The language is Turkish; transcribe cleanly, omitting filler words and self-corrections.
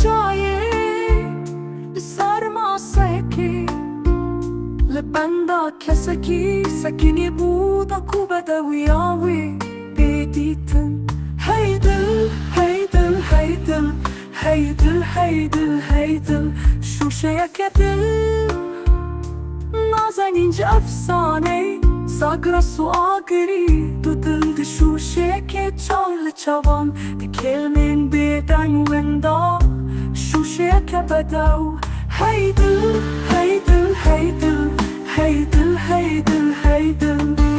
جایی سرماسکی لبندا کسکی سکینی بود اکو بدویاوی بیدیتن هیدل هیدل هیدل هیدل هیدل هیدل شوشه دل نازنینce efsane Sagra su agri Du dil di şuşe ke çal çavan Di kelmin beden wenda Şuşe ke bedav Heydil, heydil, heydil Heydil, heydil, heydil